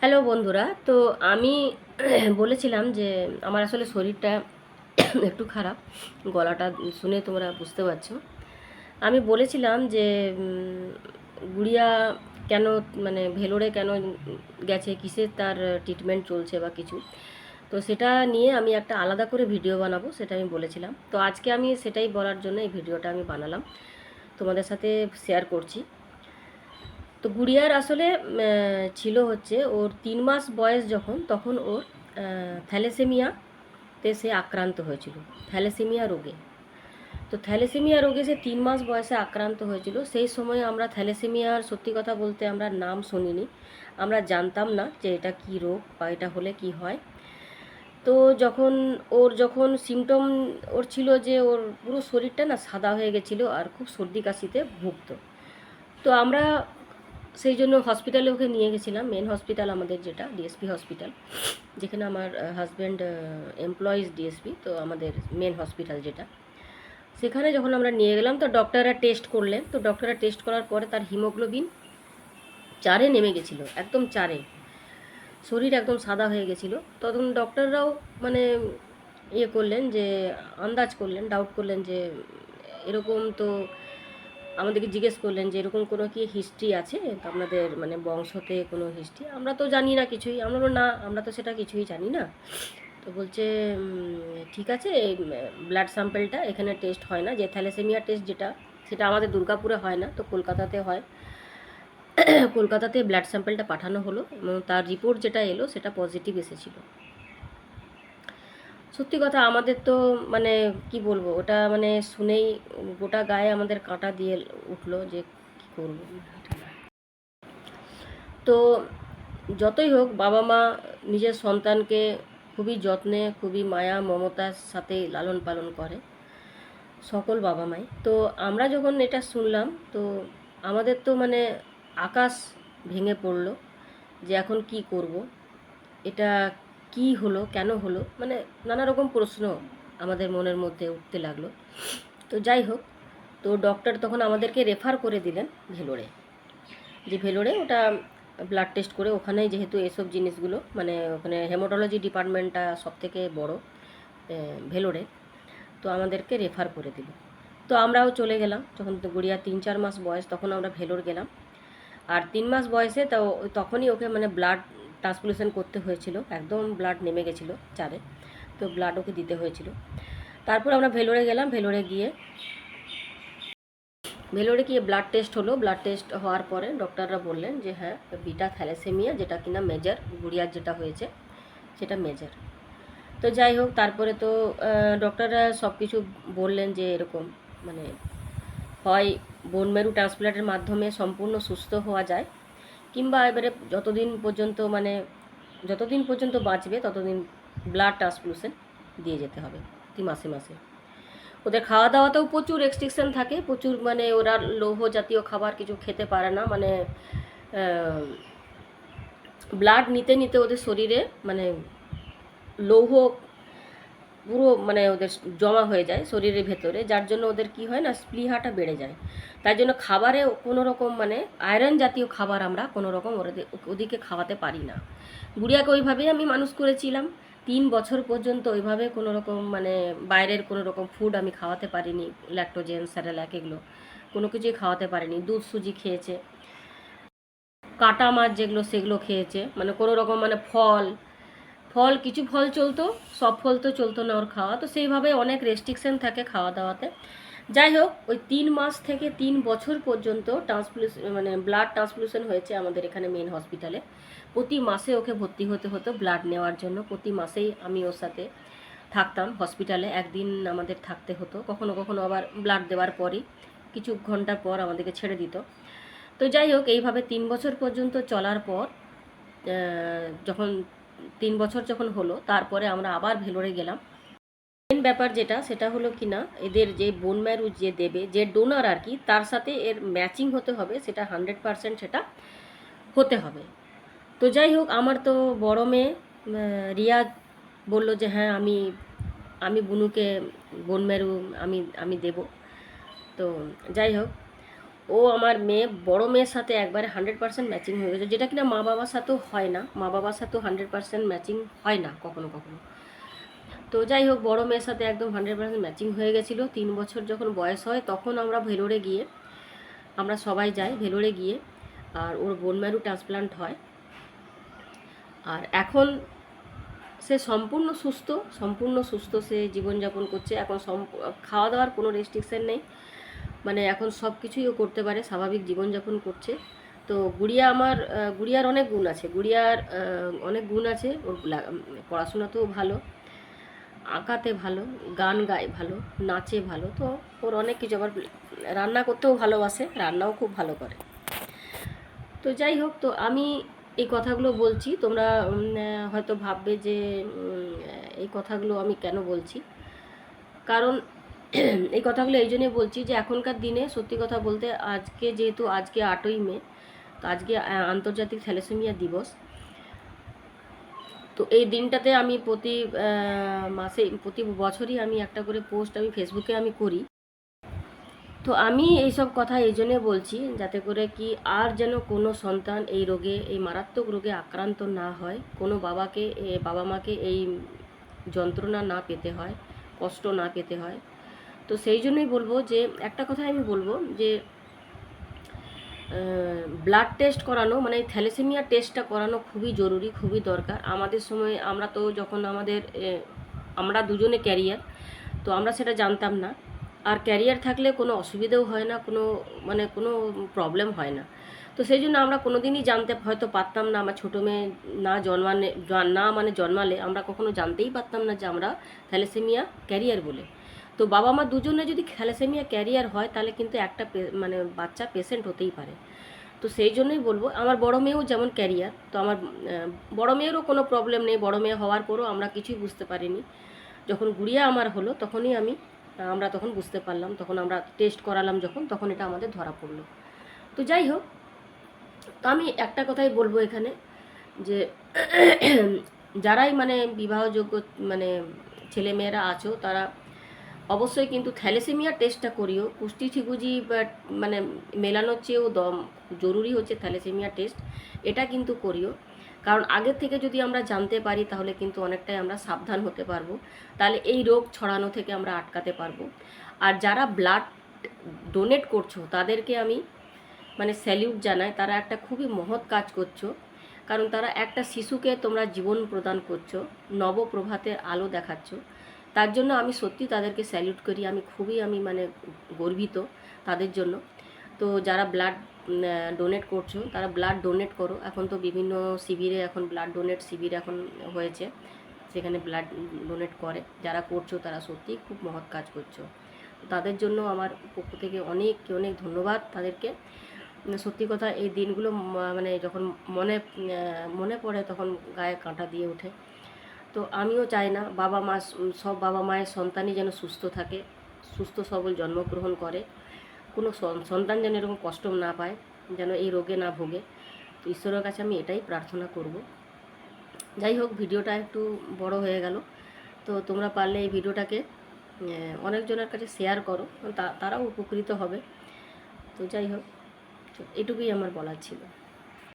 Hello বন্ধুরা, তো আমি বলেছিলাম যে আমার আসলে শরীরটা একটু খারাপ। গলাটা শুনে তোমরা বুঝতে পারছো। আমি বলেছিলাম যে গুড়িয়া কেন মানে ভেলোরে কেন গেছে, কিসের তার ট্রিটমেন্ট চলছে বা কিছু। তো সেটা নিয়ে আমি একটা আলাদা করে ভিডিও বানাবো, সেটা আমি বলেছিলাম। তো আজকে আমি সেটাই বলার জন্য এই ভিডিওটা আমি বানালাম, তোমাদের সাথে শেয়ার করছি। তো গুড়িয়ার আসলে ছিল হচ্ছে ওর 3 মাস বয়স যখন, তখন ওর থ্যালেসেমিয়াতে সে আক্রান্ত হয়েছিল, থ্যালেসেমিয়া রোগে। তো থ্যালেসেমিয়া রোগে সে 3 মাস বয়সে আক্রান্ত হয়েছিল। সেই সময় আমরা থ্যালেসেমিয়ার, সত্যি কথা বলতে, আমরা নাম শুনিনি, আমরা জানতাম না যে এটা কী রোগ বা এটা হলে কি হয়। তো যখন সিমটম ওর ছিল যে ওর পুরো শরীরটা না সাদা হয়ে গেছিলো আর খুব সর্দি কাশিতে ভুগতো। তো আমরা সেই জন্য হসপিটালে ওকে নিয়ে গেছিলাম, মেন হসপিটাল আমাদের যেটা ডিএসপি হসপিটাল, যেখানে আমার হাজব্যান্ড এমপ্লয়িজ ডিএসপি। তো আমাদের মেন হসপিটাল যেটা, সেখানে যখন আমরা নিয়ে গেলাম তো ডক্টররা টেস্ট করলেন। তো ডক্টররা টেস্ট করার পরে তার হিমোগ্লোবিন 4-এ নেমে গেছিলো, একদম 4-এ, শরীর একদম সাদা হয়ে গেছিলো। তখন ডক্টররাও মানে করলেন যে আন্দাজ করলেন, ডাউট করলেন যে এরকম। তো আমাদেরকে জিজ্ঞেস করলেন যে এরকম কোনো কি হিস্ট্রি আছে আপনাদের, মানে বংশতে কোনো হিস্ট্রি? আমরা তো জানি না কিছুই। আমরা বললাম না, আমরা তো সেটা কিছুই জানি না। তো বলছে ঠিক আছে, এই ব্লাড স্যাম্পেলটা এখানে টেস্ট হয় না, যে থ্যালাসেমিয়া টেস্ট যেটা, সেটা আমাদের দুর্গাপুরে হয় না, তো কলকাতাতে হয়। কলকাতাতে ব্লাড স্যাম্পেলটা পাঠানো হলো এবং তার রিপোর্ট যেটা এলো সেটা পজিটিভ এসেছিলো। সত্যি কথা, আমাদের তো মানে কি বলবো, ওটা মানে শুনেই গোটা গায়ে আমাদের কাঁটা দিয়ে উঠলো যে কী করবো। তো যতই হোক, বাবা মা নিজের সন্তানকে খুবই যত্নে, খুবই মায়া মমতার সাথে লালন পালন করে সকল বাবা মাই। তো আমরা যখন এটা শুনলাম, তো আমাদের তো মানে আকাশ ভেঙে পড়লো যে এখন কি করব, এটা কি হলো, কেন হলো, মানে নানা রকম প্রশ্ন আমাদের মনের মধ্যে উঠতে লাগলো। তো যাই হোক, তো ডক্টর তখন আমাদেরকে রেফার করে দিলেন ভেলোরে, যে ভেলোরে ওটা ব্লাড টেস্ট করে, ওখানেই যেহেতু এসব জিনিসগুলো মানে ওখানে হেমাটোলজি ডিপার্টমেন্টটা সবথেকে বড় ভেলোরে, তো আমাদেরকে রেফার করে দিল। তো আমরাও চলে গেলাম। যখন তো গুড়িয়া 3-4 মাস বয়স, তখন আমরা ভেলোর গেলাম। আর 3 মাস বয়সে তো তখনই ওকে মানে ব্লাড ট্রান্সফিউশন করতে হয়েছিল, একদম ব্লাড নেমে গেছিলো 4-এ, তো ব্লাড ওকে দিতে হয়েছিল। তারপর আমরা ভেলোরে গেলাম। ভেলোরে গিয়ে ব্লাড টেস্ট হলো। ব্লাড টেস্ট হওয়ার পরে ডক্টররা বললেন যে হ্যাঁ, বিটা থ্যালাসেমিয়া, যেটা কিনা মেজর, গুড়িয়ার যেটা হয়েছে সেটা মেজর। তো যাই হোক, তারপরে তো ডক্টররা সব কিছু বললেন যে এরকম মানে হয় বোন ম্যারু ট্রান্সপ্লান্টের মাধ্যমে সম্পূর্ণ সুস্থ হওয়া যায়, কিংবা এবারে যতদিন পর্যন্ত বাঁচবে ততদিন ব্লাড ট্রান্সফিউশন দিয়ে যেতে হবে মাসে মাসে। ওদের খাওয়া দাওয়াতেও প্রচুর রেস্ট্রিকশান থাকে, প্রচুর মানে ওরা লৌহ জাতীয় খাবার কিছু খেতে পারে না, মানে ব্লাড নিতে নিতে ওদের শরীরে মানে লৌহ পুরো মানে ওদের জমা হয়ে যায় শরীরের ভেতরে, যার জন্য ওদের কি হয় না, স্প্লিহাটা বেড়ে যায়। তাই জন্য খাবারে কোনো রকম মানে আয়রন জাতীয় খাবার আমরা কোনো রকম ওদিকে খাওয়াতে পারি না। গুড়িয়াকে ওইভাবেই আমি মানুষ করেছিলাম 3 বছর পর্যন্ত, ওইভাবে কোনো রকম মানে বাইরের কোনো রকম ফুড আমি খাওয়াতে পারিনি, ল্যাক্টোজেন, স্যারেলাক, এগুলো কোনো কিছুই খাওয়াতে পারিনি। দুধ সুজি খেয়েছে, কাটা মাছ যেগুলো সেগুলো খেয়েছে, মানে কোনো রকম মানে ফল কিছু ফল চলতো, সব ফল তো চলতো না ওর খাওয়া। তো সেইভাবে অনেক রেস্ট্রিকশান থাকে খাওয়া দাওয়াতে। যাই হোক, ওই 3 মাস থেকে 3 বছর পর্যন্ত মানে ব্লাড ট্রান্সফিউশন হয়েছে আমাদের এখানে মেন হসপিটালে। প্রতি মাসে ওকে ভর্তি হতে হতো ব্লাড নেওয়ার জন্য। প্রতি মাসেই আমি ওর সাথে থাকতাম হসপিটালে, একদিন আমাদের থাকতে হতো। কখনো কখনো আবার ব্লাড দেওয়ার পরই কিছু ঘন্টা পর আমাদেরকে ছেড়ে দিত। তো যাই হোক, এইভাবে 3 বছর পর্যন্ত চলার পর যখন 3 বছর যখন হলো, তারপরে আমরা আবার ভেলোরে গেলাম। মেন ব্যাপার যেটা, সেটা হলো কি না, এদের যে বোন ম্যারু যে দেবে, যে ডোনার আর কি, তার সাথে এর ম্যাচিং হতে হবে, সেটা 100% সেটা হতে হবে। তো যাই হোক, আমার তো বড় মেয়ে রিয়া বলল যে হ্যাঁ, আমি বুনুকে বোন ম্যারু আমি দেব। তো যাই হোক, ও আমার মেয়ে, বড় মেয়ের সাথে একবারে 100% ম্যাচিং হয়ে গেছে, যেটা কিনা মা বাবার সাথেও হয় না, মা বাবার সাথেও 100% ম্যাচিং হয় না কখনো কখনো। তো যাই হোক, বড় মেয়ের সাথে একদম 100% ম্যাচিং হয়ে গেছিলো। 3 বছর যখন বয়স হয় তখন আমরা ভেলোরে গিয়ে, আমরা সবাই যাই ভেলোরে গিয়ে, আর ওর বোন ম্যারু ট্রান্সপ্লান্ট হয়। আর এখন সে সম্পূর্ণ সুস্থ সে জীবনযাপন করছে। এখন খাওয়া দাওয়ার কোনো রেস্ট্রিকশান নেই, মানে এখন সব কিছুই ও করতে পারে, স্বাভাবিক জীবনযাপন করছে। তো গুড়িয়ার অনেক গুণ আছে, অনেক গুণ আছে। ওর পড়াশোনাতেও ভালো, আঁকাতে ভালো, গান গায় ভালো, নাচে ভালো। তো ওর অনেক কিছু, আবার রান্না করতেও ভালোবাসে, রান্নাও খুব ভালো করে। তো যাই হোক, তো আমি এই কথাগুলো বলছি, তোমরা হয়তো ভাববে যে এই কথাগুলো আমি কেন বলছি। কারণ এই কথাগুলো এই জন্যই বলছি যে এখনকার দিনে সত্যি কথা বলতে, যেহেতু আজকে 8ই মে, তো আজকে আন্তর্জাতিক থ্যালাসেমিয়া দিবস। তো এই দিনটাতে আমি প্রতি বছরই আমি একটা করে পোস্ট আমি ফেসবুকে আমি করি। তো আমি এইসব কথা এই জন্যে বলছি, যাতে করে কি আর যেন কোনো সন্তান এই মারাত্মক রোগে আক্রান্ত না হয়, কোনো বাবা মাকে এই যন্ত্রণা না পেতে হয়, কষ্ট না পেতে হয়। তো সেই জন্যই বলবো যে একটা কথাই আমি বলবো যে ব্লাড টেস্ট করানো, মানে থ্যালাসেমিয়া টেস্টটা করানো খুবই জরুরি, খুবই দরকার। আমাদের সময় আমরা তো যখন আমরা দুজনে ক্যারিয়ার, তো আমরা সেটা জানতাম না। আর ক্যারিয়ার থাকলে কোনো অসুবিধেও হয় না, কোনো প্রবলেম হয় না। তো সেই জন্য আমরা কোনো দিনই জানতে হয়তো পারতাম না। আমার ছোটো মেয়ে জন্মালে আমরা কখনো জানতেই পারতাম না যে আমরা থ্যালাসেমিয়া ক্যারিয়ার বলে। তো বাবা মা দুজনে যদি থ্যালাসেমিয়া ক্যারিয়ার হয়, তাহলে কিন্তু একটা বাচ্চা পেশেন্ট হতেই পারে। তো সেই জন্যই বলবো, আমার বড় মেয়েও যেমন ক্যারিয়ার, তো আমার বড় মেয়েরও কোনো প্রবলেম নেই। বড় মেয়ে হওয়ার পরও আমরা কিছুই বুঝতে পারিনি। যখন গুড়িয়া আমার হলো তখনই আমরা তখন বুঝতে পারলাম, তখন আমরা টেস্ট করালাম তখন এটা আমাদের ধরা পড়লো। তো যাই হোক, তো আমি একটা কথাই বলবো এখানে, যে যারাই বিবাহযোগ্য ছেলেমেয়েরা আছো, তারা অবশ্যই কিন্তু থ্যালাসেমিয়া টেস্টটা করিও। কুষ্টি ঠিকুজি মেলানোর চেয়েও জরুরি হচ্ছে থ্যালাসেমিয়া টেস্ট, এটা কিন্তু করিও। কারণ আগের থেকে যদি আমরা জানতে পারি, তাহলে কিন্তু অনেকটাই আমরা সাবধান হতে পারবো, তাহলে এই রোগ ছড়ানো থেকে আমরা আটকাতে পারবো। আর যারা ব্লাড ডোনেট করছো, তাদেরকে আমি স্যালিউট জানাই। তারা একটা খুবই মহৎ কাজ করছো, কারণ তারা একটা শিশুকে তোমরা জীবন প্রদান করছো, নবপ্রভাতের আলো দেখাচ্ছ। তার জন্য আমি সত্যি তাদেরকে স্যালিউট করি। আমি খুবই গর্বিত তাদের জন্য। তো যারা ব্লাড ডোনেট করছো, তারা ব্লাড ডোনেট করো। এখন তো বিভিন্ন শিবিরে ব্লাড ডোনেট শিবির হয়েছে, সেখানে ব্লাড ডোনেট করে। যারা করছো তারা সত্যিই খুব মহৎ কাজ করছো। তাদের জন্য আমার পক্ষ থেকে অনেক অনেক ধন্যবাদ তাদেরকে। সত্যি কথা, এই দিনগুলো যখন মনে পড়ে, তখন গায়ে কাঁটা দিয়ে ওঠে। তো আমিও চাই না সব বাবা মায়ের সন্তানই যেন সুস্থ থাকে, সুস্থ সবল জন্মগ্রহণ করে, কোনো সন্তান যেন এরকম কষ্ট না পায়, যেন এই রোগে না ভোগে। তো ঈশ্বরের কাছে আমি এটাই প্রার্থনা করব। যাই হোক, ভিডিওটা একটু বড় হয়ে গেল। তো তোমরা পারলে এই ভিডিওটাকে অনেকজনের কাছে শেয়ার করো, তারাও উপকৃত হবে। তো যাই হোক, এটুকুই আমার বলার ছিল।